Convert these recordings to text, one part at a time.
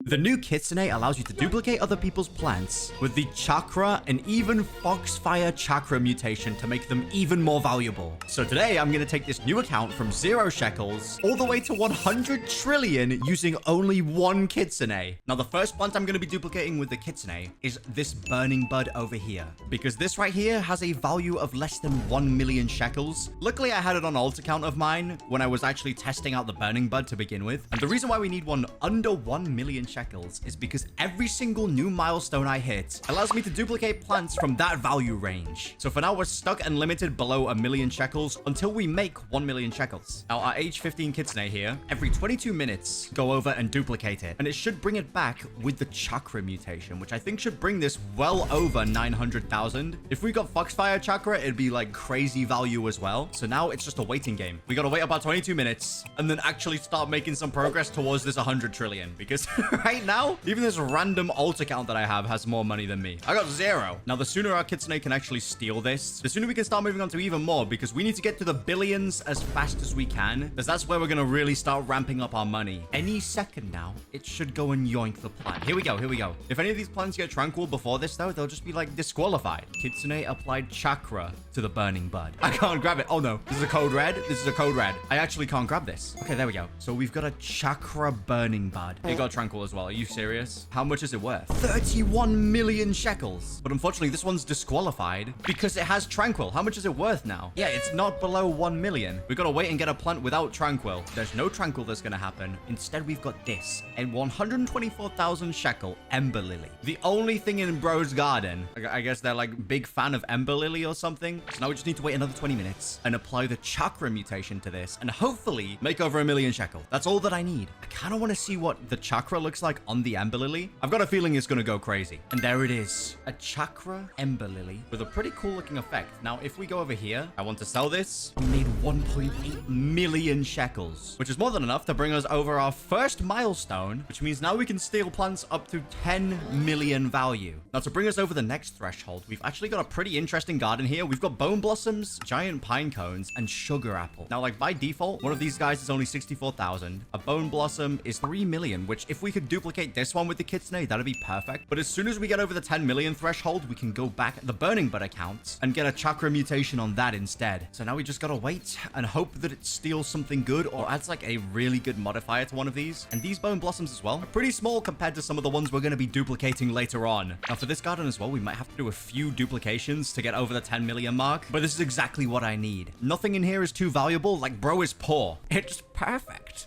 The new Kitsune allows you to duplicate other people's plants with the chakra and even foxfire chakra mutation to make them even more valuable. So today I'm going to take this new account from 0 shekels all the way to 100 trillion using only one Kitsune. Now the first plant I'm going to be duplicating with the Kitsune is this burning bud over here, because this right here has a value of less than 1 million shekels. Luckily I had it on alt account of mine when I was actually testing out the burning bud to begin with. And the reason why we need one under 1 million shekels is because every single new milestone I hit allows me to duplicate plants from that value range. So for now we're stuck and limited below 1 million shekels until we make 1 million shekels. Now our age 15 Kitsune here, every 22 minutes go over and duplicate it, and it should bring it back with the chakra mutation, which I think should bring this well over 900,000. If we got foxfire chakra, it'd be like crazy value as well. So now it's just a waiting game. We gotta wait about 22 minutes and then actually start making some progress towards this 100 trillion, because right now even this random alt account that I have has more money than me. I got 0. Now the sooner our Kitsune can actually steal this, the sooner we can start moving on to even more, because we need to get to the billions as fast as we can, because that's where we're gonna really start ramping up our money. Any second now it should go and yoink the plant. Here we go. If any of these plants get tranquil before this though, they'll just be like disqualified. Kitsune applied chakra to the burning bud. I can't grab it. Oh no, this is a code red. I actually can't grab this. Okay, there we go. So we've got a chakra burning bud. It got tranquil as well. Are you serious? How much is it worth? 31 million shekels. But unfortunately this one's disqualified because it has tranquil. How much is it worth now? Yeah, it's not below 1 million. We gotta wait and get a plant without tranquil. There's no tranquil that's gonna happen. Instead we've got this, a 124,000 shekel ember lily. The only thing in bro's garden. I guess they're like big fan of ember lily or something. So now we just need to wait another 20 minutes and apply the chakra mutation to this and hopefully make over 1 million shekel. That's all that I need. I kind of want to see what the chakra looks like on the ember lily. I've got a feeling it's going to go crazy. And there it is. A chakra ember lily with a pretty cool looking effect. Now, if we go over here, I want to sell this. We made 1.8 million shekels, which is more than enough to bring us over our first milestone, which means now we can steal plants up to 10 million value. Now, to bring us over the next threshold, we've actually got a pretty interesting garden here. We've got bone blossoms, giant pine cones, and sugar apple. Now, like by default, one of these guys is only 64,000. A bone blossom is 3 million, which if we could duplicate this one with the Kitsune, that'd be perfect. But as soon as we get over the 10 million threshold, we can go back at the burning bud account and get a chakra mutation on that instead. So now we just gotta wait and hope that it steals something good or adds like a really good modifier to one of these. And these bone blossoms as well are pretty small compared to some of the ones we're gonna be duplicating later on. Now for this garden as well, we might have to do a few duplications to get over the 10 million mark, but this is exactly what I need. Nothing in here is too valuable. Like, bro is poor. It's perfect.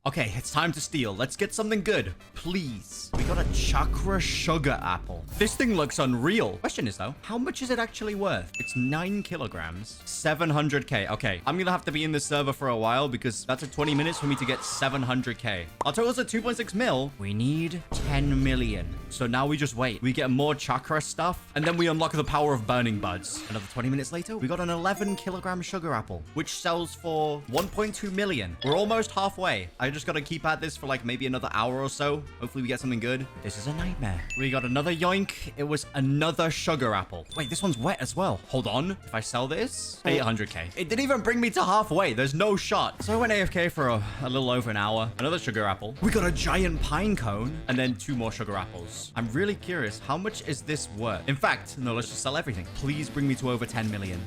Okay, it's time to steal. Let's get something good, please. We got a chakra sugar apple. This thing looks unreal. Question is though, how much is it actually worth? It's 9 kilograms, 700k. Okay, I'm gonna have to be in this server for a while because that took 20 minutes for me to get 700k. Our total's at 2.6 mil. We need 10 million. So now we just wait. We get more chakra stuff and then we unlock the power of burning buds. Another 20 minutes later, we got an 11 kilogram sugar apple, which sells for 1.2 million. We're almost halfway. I just gotta keep at this for like maybe another hour or so. Hopefully we get something good. This is a nightmare. We got another yoink. It was another sugar apple. Wait, this one's wet as well. Hold on. If I sell this, 800k. It didn't even bring me to halfway. There's no shot. So I went AFK for a little over an hour. Another sugar apple. We got a giant pine cone and then 2 more sugar apples. I'm really curious. How much is this worth? In fact, no, let's just sell everything. Please bring me to over 10 million.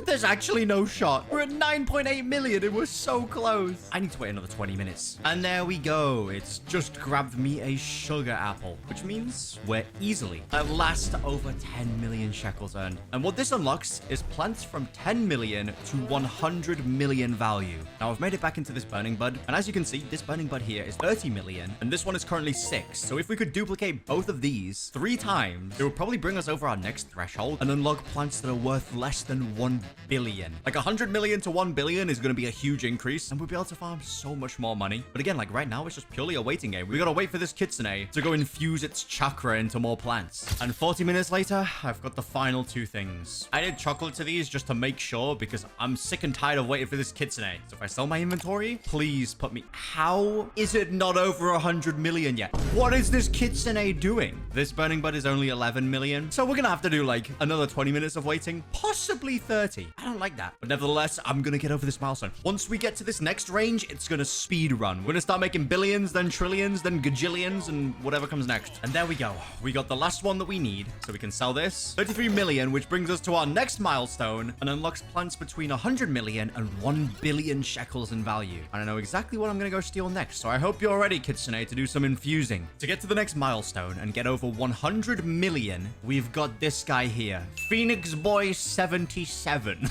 There's actually no shot. We're at 9.8 million. It was so close. I need to wait another 20 minutes. And there we go. It's just grabbed me a sugar apple, which means we're easily at last over 10 million shekels earned. And what this unlocks is plants from 10 million to 100 million value. Now I've made it back into this burning bud. And as you can see, this burning bud here is 30 million. And this one is currently 6. So if we could duplicate both of these 3 times, it would probably bring us over our next threshold and unlock plants that are worth less than 1 billion. Like 100 million to 1 billion is going to be a huge increase. And we'll be able to farm so much more money. But again, like right now, it's just purely a waiting game. We got to wait for this Kitsune to go infuse its chakra into more plants. And 40 minutes later, I've got the final 2 things. I did chocolate to these just to make sure because I'm sick and tired of waiting for this Kitsune. So if I sell my inventory, please put me... How is it not over 100 million yet? What is this Kitsune doing? This burning bud is only 11 million. So we're going to have to do like another 20 minutes of waiting, possibly 30. I don't like that. But nevertheless, I'm going to get over this milestone. Once we get to this next range, it's going to speed run. We're going to start making billions, then trillions, billions, then gajillions, and whatever comes next. And there we go. We got the last one that we need, so we can sell this. 33 million, which brings us to our next milestone and unlocks plants between 100 million and 1 billion shekels in value. And I know exactly what I'm going to go steal next, so I hope you're ready, Kitsune, to do some infusing. To get to the next milestone and get over 100 million, we've got this guy here, Phoenix Boy 77.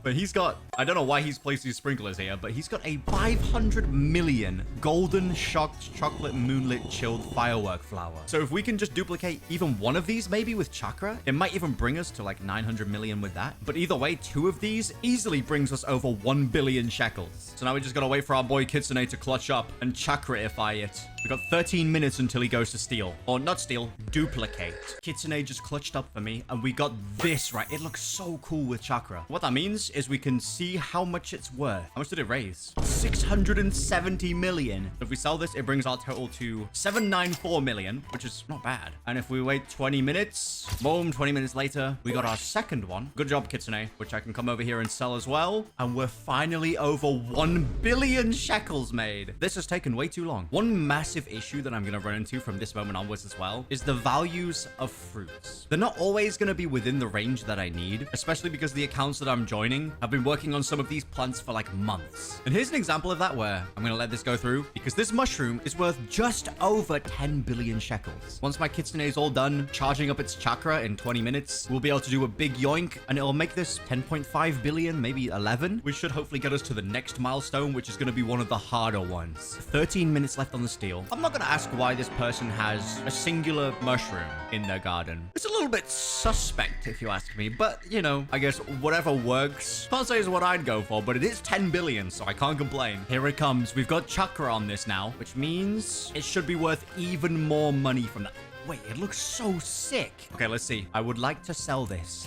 But he's got, I don't know why he's placed these sprinklers here, but he's got a 500 million golden shocked chocolate moonlit chilled firework flower. So if we can just duplicate even one of these, maybe with chakra, it might even bring us to like 900 million with that. But either way, 2 of these easily brings us over 1 billion shekels. So now we just gotta wait for our boy Kitsune to clutch up and chakraify it. We got 13 minutes until he goes to steal. Or not steal, duplicate. Kitsune just clutched up for me, and we got this right. It looks so cool with chakra. What that means is we can see how much it's worth. How much did it raise? 670 million. If we sell this, it brings our total to 794 million, which is not bad. And if we wait 20 minutes, boom, 20 minutes later, we got our second one. Good job, Kitsune, which I can come over here and sell as well. And we're finally over 1 billion shekels made. This has taken way too long. One massive issue that I'm going to run into from this moment onwards as well is the values of fruits. They're not always going to be within the range that I need, especially because the accounts that I'm joining have been working on some of these plants for like months. And here's an example of that where I'm going to let this go through because this mushroom is worth just over 10 billion shekels. Once my Kitsune is all done charging up its chakra in 20 minutes, we'll be able to do a big yoink and it'll make this 10.5 billion, maybe 11, which should hopefully get us to the next milestone, which is going to be one of the harder ones. 13 minutes left on the steal. I'm not going to ask why this person has a singular mushroom in their garden. It's a little bit suspect if you ask me, but you know, I guess whatever works. Can't say is what I'd go for, but it is 10 billion, so I can't complain. Here it comes. We've got chakra on this now, which means it should be worth even more money from that. Wait, it looks so sick. Okay, let's see. I would like to sell this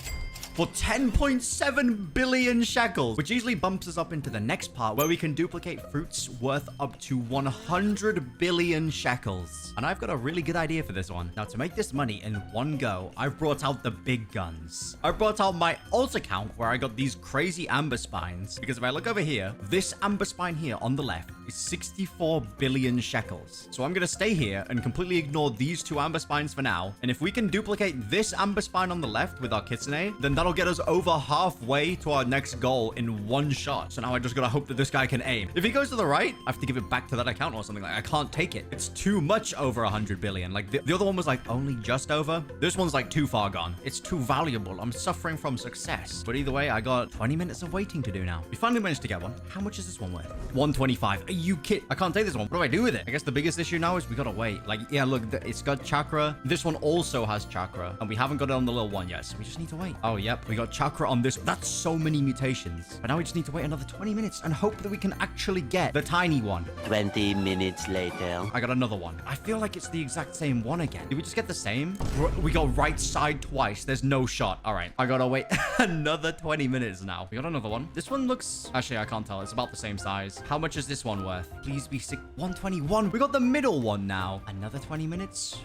for 10.7 billion shekels, which easily bumps us up into the next part where we can duplicate fruits worth up to 100 billion shekels. And I've got a really good idea for this one. Now, to make this money in one go, I've brought out the big guns. I brought out my alt account where I got these crazy amber spines, because if I look over here, this amber spine here on the left is 64 billion shekels. So I'm going to stay here and completely ignore these 2 amber spines for now. And if we can duplicate this amber spine on the left with our Kitsune, then that'll get us over halfway to our next goal in one shot. So now I just gotta hope that this guy can aim. If he goes to the right, I have to give it back to that account or something. Like, I can't take it. It's too much over 100 billion. Like, the other one was like only just over. This one's like too far gone. It's too valuable. I'm suffering from success. But either way, I got 20 minutes of waiting to do now. We finally managed to get one. How much is this one worth? 125. Are you kidding? I can't take this one. What do I do with it? I guess the biggest issue now is we gotta wait. Like, yeah, look, it's got chakra. This one also has chakra, and we haven't got it on the little one yet, so we just need to wait. Oh, yep. We got chakra on this. That's so many mutations. But now we just need to wait another 20 minutes and hope that we can actually get the tiny one. 20 minutes later. I got another one. I feel like it's the exact same one again. Did we just get the same? We got right side twice. There's no shot. All right. I gotta wait another 20 minutes now. We got another one. This one looks... Actually, I can't tell. It's about the same size. How much is this one worth? Please be 121. We got the middle one now. Another 20 minutes.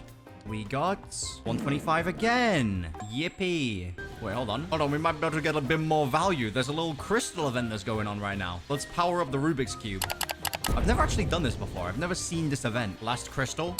We got 125 again. Yippee. Wait, hold on. Hold on. We might be able to get a bit more value. There's a little crystal event that's going on right now. Let's power up the Rubik's Cube. I've never actually done this before. I've never seen this event. Last crystal.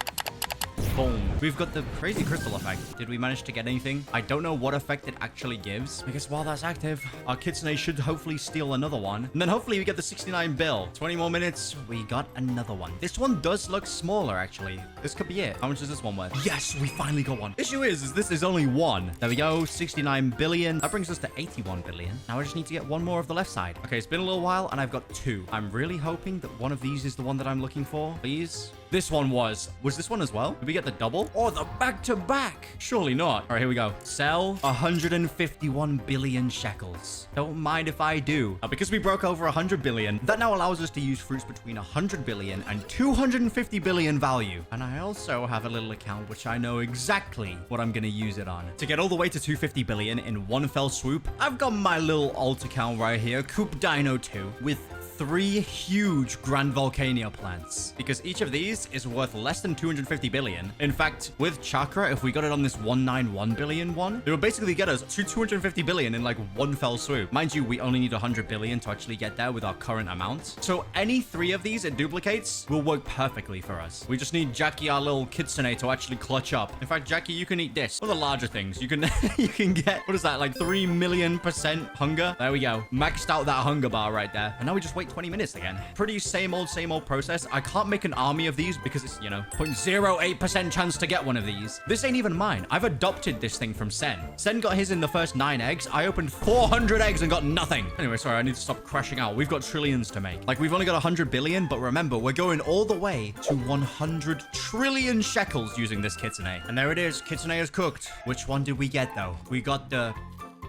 Boom. We've got the crazy crystal effect. Did we manage to get anything? I don't know what effect it actually gives. I guess while that's active, our Kitsune should hopefully steal another one. And then hopefully we get the 69 bill. 20 more minutes. We got another one. This one does look smaller, actually. This could be it. How much is this one worth? Yes, we finally got one. Issue is this is only one. There we go. 69 billion. That brings us to 81 billion. Now I just need to get one more of the left side. Okay, it's been a little while and I've got 2. I'm really hoping that one of these is the one that I'm looking for. Please. This one was. Was this one as well? Did we get the double? Or the back-to-back? Surely not. All right, here we go. Sell 151 billion shekels. Don't mind if I do. Because we broke over 100 billion, that now allows us to use fruits between 100 billion and 250 billion value. And I also have a little account which I know exactly what I'm going to use it on. To get all the way to 250 billion in one fell swoop, I've got my little alt account right here, Koop Dino 2, with 3 huge Grand Volcania plants because each of these is worth less than 250 billion. In fact, with chakra, if we got it on this 191 billion one, it would basically get us to 250 billion in like one fell swoop. Mind you, we only need 100 billion to actually get there with our current amount. So any 3 of these it duplicates will work perfectly for us. We just need Jackie, our little Kitsune, to actually clutch up. In fact, Jackie, you can eat this. One of the larger things. You can you can get, what is that, like 3 million% hunger? There we go. Maxed out that hunger bar right there. And now we just wait 20 minutes again. Pretty same old process. I can't make an army of these because it's, you know, 0.08% chance to get one of these. This ain't even mine. I've adopted this thing from Sen. Sen got his in the first 9 eggs. I opened 400 eggs and got nothing. Anyway, sorry, I need to stop crashing out. We've got trillions to make. Like, we've only got 100 billion, but remember, we're going all the way to 100 trillion shekels using this Kitsune. And there it is. Kitsune is cooked. Which one did we get, though? We got the...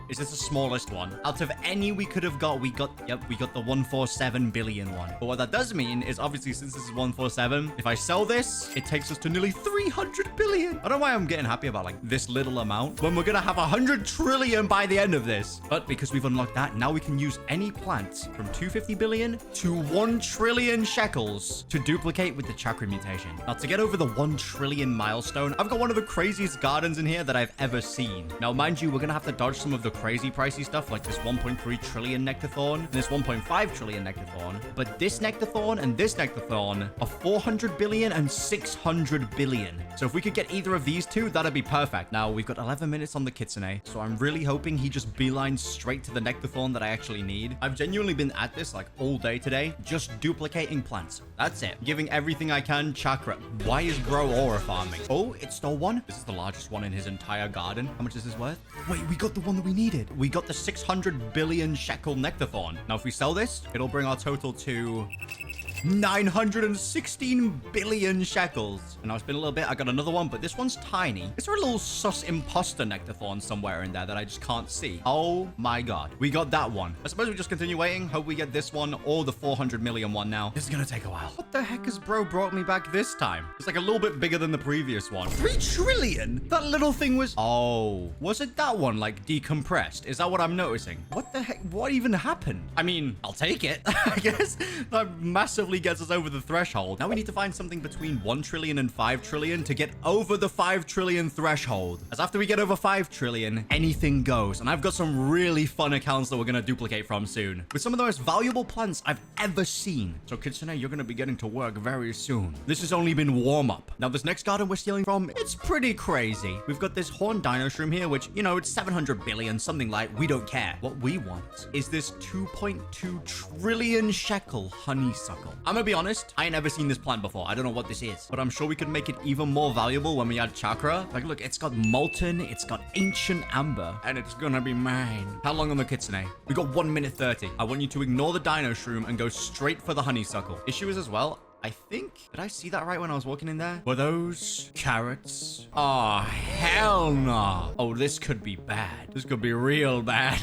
Is this the smallest one? Out of any we could have got, we got the 147 billion one. But what that does mean is, obviously, since this is 147, if I sell this, it takes us to nearly 300 billion. I don't know why I'm getting happy about, like, this little amount when we're gonna have 100 trillion by the end of this. But because we've unlocked that, now we can use any plant from 250 billion to 1 trillion shekels to duplicate with the chakra mutation. Now, to get over the 1 trillion milestone, I've got one of the craziest gardens in here that I've ever seen. Now, mind you, we're gonna have to dodge some of the crazy pricey stuff like this 1.3 trillion Nectarthorn and this 1.5 trillion Nectarthorn. But this Nectarthorn and this Nectarthorn are 400 billion and 600 billion. So if we could get either of these two, that'd be perfect. Now, we've got 11 minutes on the Kitsune, so I'm really hoping he just beelines straight to the Nectarthorn that I actually need. I've genuinely been at this like all day today, just duplicating plants. That's it. Giving everything I can chakra. Why is bro aura farming? Oh, it stole one. This is the largest one in his entire garden. How much is this worth? Wait, we got the one that we needed. We got the 600 billion shekel Nectarthorn. Now, if we sell this, it'll bring our total to 916 billion shekels. And now it's been a little bit. I got another one, but this one's tiny. Is there a little sus imposter Nectarthorn somewhere in there that I just can't see? Oh my god. We got that one. I suppose we just continue waiting. Hope we get this one or the 400 million one now. This is gonna take a while. What the heck has bro brought me back this time? It's like a little bit bigger than the previous one. 3 trillion? That little thing was... Oh. Was it that one, like, decompressed? Is that what I'm noticing? What the heck? What even happened? I mean, I'll take it. I guess that massively gets us over the threshold. Now we need to find something between 1 trillion and 5 trillion to get over the 5 trillion threshold. As after we get over 5 trillion, anything goes. And I've got some really fun accounts that we're going to duplicate from soon. With some of the most valuable plants I've ever seen. So Kitsune, you're going to be getting to work very soon. This has only been warm up. Now this next garden we're stealing from, it's pretty crazy. We've got this horned dino shroom here, which, you know, it's 700 billion, something like. We don't care. What we want is this 2.2 trillion shekel honeysuckle. I'm gonna be honest, I ain't never seen this plant before. I don't know what this is, but I'm sure we could make it even more valuable when we add chakra. Like, look, it's got molten, it's got ancient amber, and it's gonna be mine. How long on the Kitsune? We got 1 minute 30. I want you to ignore the dino shroom and go straight for the honeysuckle. Issue is as well, I think, did I see that right when I was walking in there? Were those carrots? Oh, hell no. Oh, this could be bad. This could be real bad.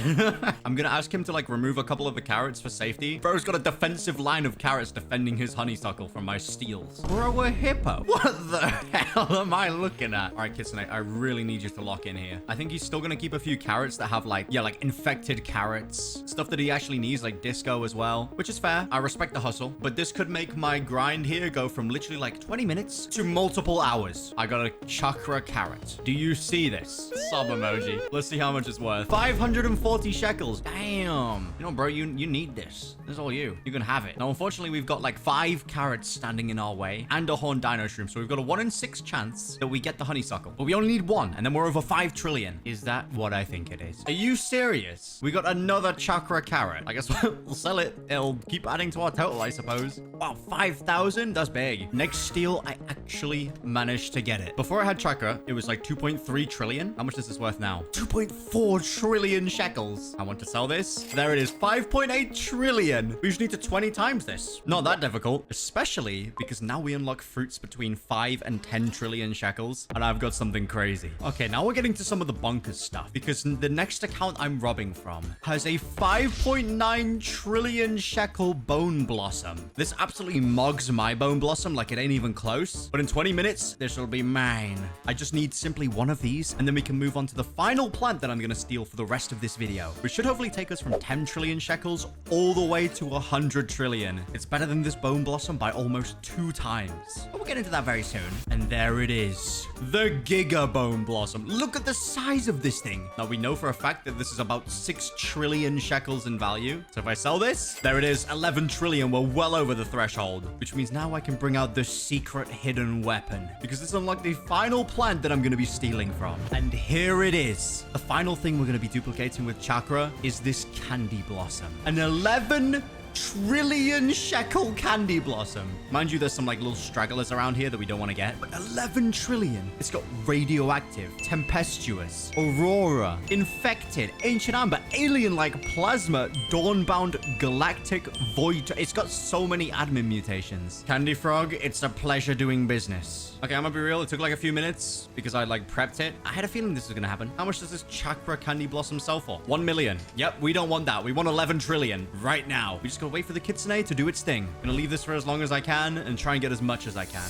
I'm gonna ask him to, like, remove a couple of the carrots for safety. Bro's got a defensive line of carrots defending his honeysuckle from my steals. Bro, a hippo. What the hell am I looking at? All right, Kitsune, I really need you to lock in here. I think he's still gonna keep a few carrots that have, like, yeah, like infected carrots. Stuff that he actually needs, like disco as well, which is fair. I respect the hustle, but this could make my grind here go from literally like 20 minutes to multiple hours. I got a chakra carrot. Do you see this? Sub emoji. Let's see how much it's worth. 540 shekels. Damn. You know, bro, you need this. This is all you. You can have it. Now, unfortunately, we've got like 5 carrots standing in our way and a horned dino shroom. So we've got a 1 in 6 chance that we get the honeysuckle. But we only need 1 and then we're over 5 trillion. Is that what I think it is? Are you serious? We got another chakra carrot. I guess we'll sell it. It'll keep adding to our total, I suppose. Wow, 5,000? That's big. Next steal, I actually managed to get it. Before I had chakra, it was like 2.3 trillion. How much is this worth now? 2.4 trillion shekels. I want to sell this. There it is. 5.8 trillion. We just need to 20 times this. Not that difficult, especially because now we unlock fruits between 5 and 10 trillion shekels, and I've got something crazy. Okay, now we're getting to some of the bonkers stuff, because the next account I'm robbing from has a 5.9 trillion shekel bone blossom. This absolutely mogs my bone blossom like it ain't even close. But in 20 minutes, this will be mine. I just need simply one of these, and then we can move on to the final plant that I'm going to steal for the rest of this video, which should hopefully take us from 10 trillion shekels all the way to 100 trillion. It's better than this bone blossom by almost 2 times. But we'll get into that very soon. And there it is. The Giga Bone Blossom. Look at the size of this thing. Now, we know for a fact that this is about 6 trillion shekels in value. So if I sell this, there it is, 11 trillion. We're well over the threshold, which means now I can bring out the secret hidden weapon, because this unlocked the final plant that I'm going to be stealing from. And here it is. The final thing we're going to be duplicating with chakra is this candy blossom. An 11 trillion shekel candy blossom. Mind you, there's some like little stragglers around here that we don't want to get, but 11 trillion. It's got radioactive, tempestuous, aurora, infected, ancient amber, alien-like plasma, dawnbound, galactic, void. It's got so many admin mutations. Candy Frog, it's a pleasure doing business. Okay, I'm gonna be real. It took like a few minutes because I like prepped it. I had a feeling this was gonna happen. How much does this chakra candy blossom sell for? 1 million. Yep, we don't want that. We want 11 trillion right now. We just gotta wait for the Kitsune to do its thing. Gonna leave this for as long as I can and try and get as much as I can.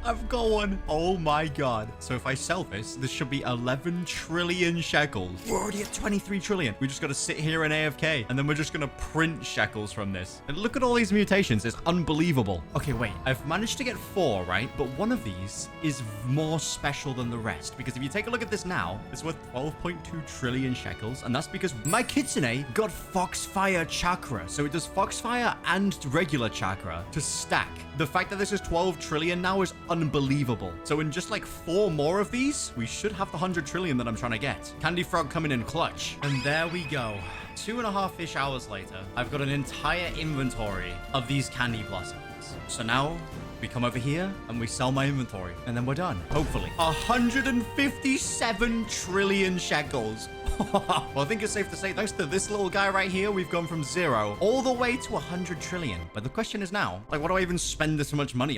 I've got one. Oh my god. So if I sell this, this should be 11 trillion shekels. We're already at 23 trillion. We just got to sit here in AFK, and then we're just going to print shekels from this. And look at all these mutations. It's unbelievable. Okay, wait. I've managed to get 4, right? But one of these is more special than the rest, because if you take a look at this now, it's worth 12.2 trillion shekels, and that's because my Kitsune got Foxfire Chakra. So it does Foxfire and regular chakra to stack. The fact that this is 12 trillion now is unbelievable. So in just like 4 more of these, we should have the 100 trillion that I'm trying to get. Candy Frog coming in clutch. And there we go. 2.5-ish hours later, I've got an entire inventory of these candy blossoms. So now we come over here and we sell my inventory, and then we're done. Hopefully. 157 trillion shekels. Well, I think it's safe to say, thanks to this little guy right here, we've gone from 0 all the way to 100 trillion. But the question is now, like, what do I even spend this much money on?